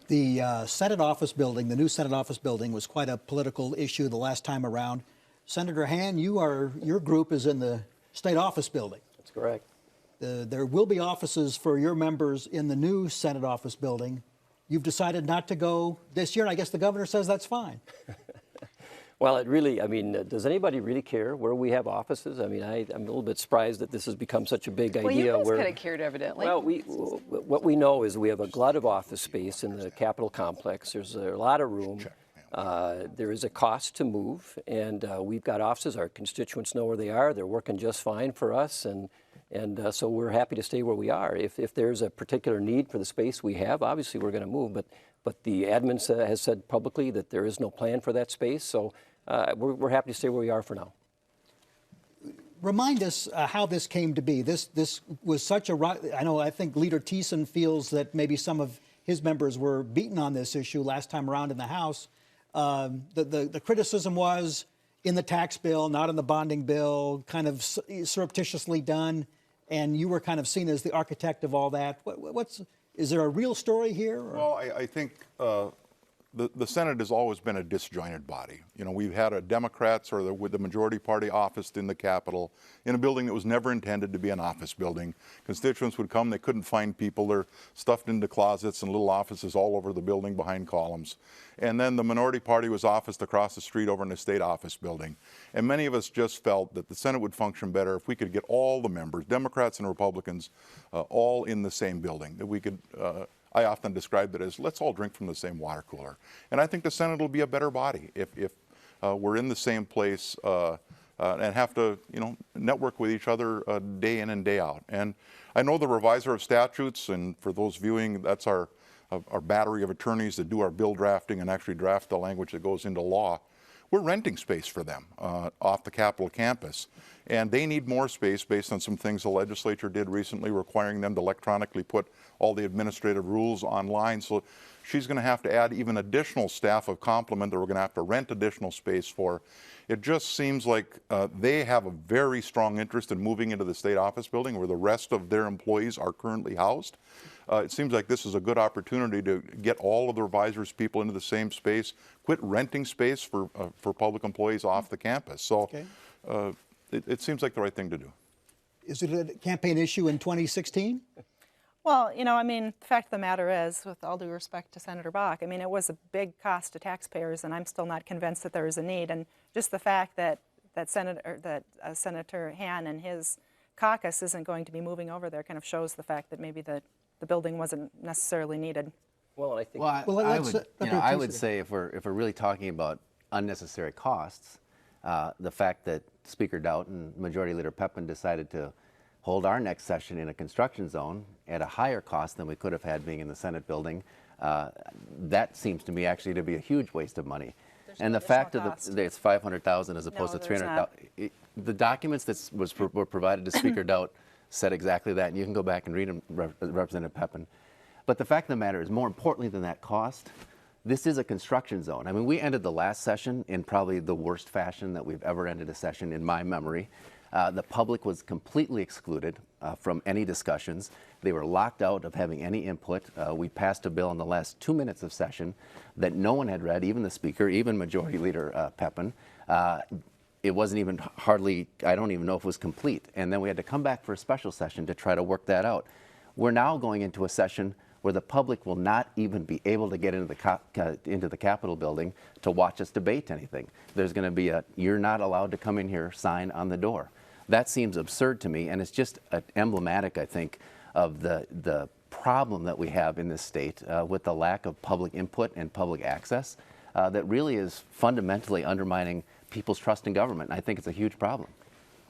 The Senate office building, the new Senate office building, was quite a political issue the last time around. Senator Han, your group is in the state office building. That's correct. There will be offices for your members in the new Senate office building. You've decided not to go this year, and I guess the governor says that's fine. Well, it really, I mean, does anybody really care where we have offices? I mean, I'm a little bit surprised that this has become such a big idea. Well, you guys kind of cared, evidently. Well, what we know is we have a glut of office space in the Capitol complex. There's a lot of room. There is a cost to move, and we've got offices. Our constituents know where they are. They're working just fine for us, and so we're happy to stay where we are. If there's a particular need for the space we have, obviously we're going to move, but the admin has said publicly that there is no plan for that space, so we're happy to stay where we are for now. Remind us how this came to be. This was such a, I think Leader Thiessen feels that maybe some of his members were beaten on this issue last time around in the House. The criticism was in the tax bill, not in the bonding bill, kind of surreptitiously done, and you were kind of seen as the architect of all that. Is there a real story here? Or? Well, I think the Senate has always been a disjointed body. You know, we've had a Democrats with the majority party officed in the Capitol in a building that was never intended to be an office building. Constituents would come, they couldn't find people. They're stuffed into closets and little offices all over the building behind columns. And then the minority party was officed across the street over in the state office building. And many of us just felt that the Senate would function better if we could get all the members, Democrats and Republicans, all in the same building, that we could I often describe it as, let's all drink from the same water cooler. And I think the Senate will be a better body if we're in the same place and have to, network with each other day in and day out. And I know the reviser of statutes, and for those viewing, that's our battery of attorneys that do our bill drafting and actually draft the language that goes into law. We're renting space for them off the Capitol campus. And they need more space based on some things the legislature did recently, requiring them to electronically put all the administrative rules online. So she's going to have to add even additional staff of complement that we're going to have to rent additional space for. It just seems like they have a very strong interest in moving into the state office building where the rest of their employees are currently housed. It seems like this is a good opportunity to get all of the revisers' people into the same space, quit renting space for public employees off the campus. So okay. It seems like the right thing to do. Is it a campaign issue in 2016? Well, the fact of the matter is, with all due respect to Senator Bach, it was a big cost to taxpayers, and I'm still not convinced that there is a need. And just the fact that Senator Han and his caucus isn't going to be moving over there kind of shows the fact that maybe the building wasn't necessarily needed. Well, I think. I would say if we're really talking about unnecessary costs, the fact that Speaker Doubt and Majority Leader Pepin decided to hold our next session in a construction zone at a higher cost than we could have had being in the Senate building, that seems to me actually to be a huge waste of money. And the fact that it's $500,000 as opposed to $300,000. The documents that were provided to Speaker Doubt said exactly that, and you can go back and read them, Representative Pepin. But the fact of the matter is, more importantly than that cost, this is a construction zone. We ended the last session in probably the worst fashion that we've ever ended a session in my memory. The public was completely excluded from any discussions. They were locked out of having any input. We passed a bill in the last 2 minutes of session that no one had read, even the Speaker, even Majority Leader Pepin. It wasn't even hardly, I don't even know if it was complete. And then we had to come back for a special session to try to work that out. We're now going into a session where the public will not even be able to get into the Capitol building to watch us debate anything. There's going to be you're not allowed to come in here sign on the door. That seems absurd to me, and it's just emblematic, I think, of the problem that we have in this state with the lack of public input and public access that really is fundamentally undermining people's trust in government. And I think it's a huge problem.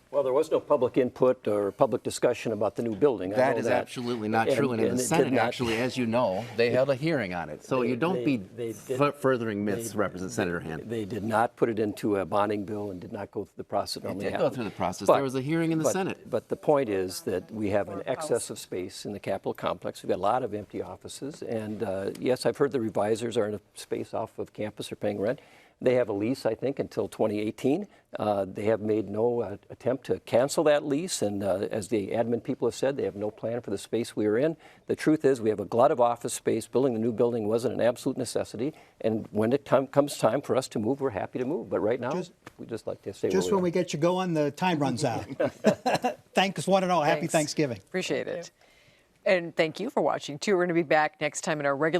Well, there was no public input or public discussion about the new building. That is absolutely not true. And in the Senate, actually, as you know, they held a hearing on it. So you don't be furthering myths, Representative Senator Han. They did not put it into a bonding bill and did not go through the process. It did go through the process. There was a hearing in the Senate. But the point is that we have an excess of space in the Capitol complex. We've got a lot of empty offices. And yes, I've heard the revisers are in a space off of campus or paying rent. They have a lease, I think, until 2018. They have made no attempt to cancel that lease, and as the admin people have said, they have no plan for the space we are in. The truth is, we have a glut of office space. Building the new building wasn't an absolute necessity, and when it comes time for us to move, we're happy to move. But right now, we just like to stay Just where when we we get you going, the time runs out. Thanks, one and all. Happy Thanks. Thanksgiving. Appreciate it. And thank you for watching, too. We're going to be back next time in our regular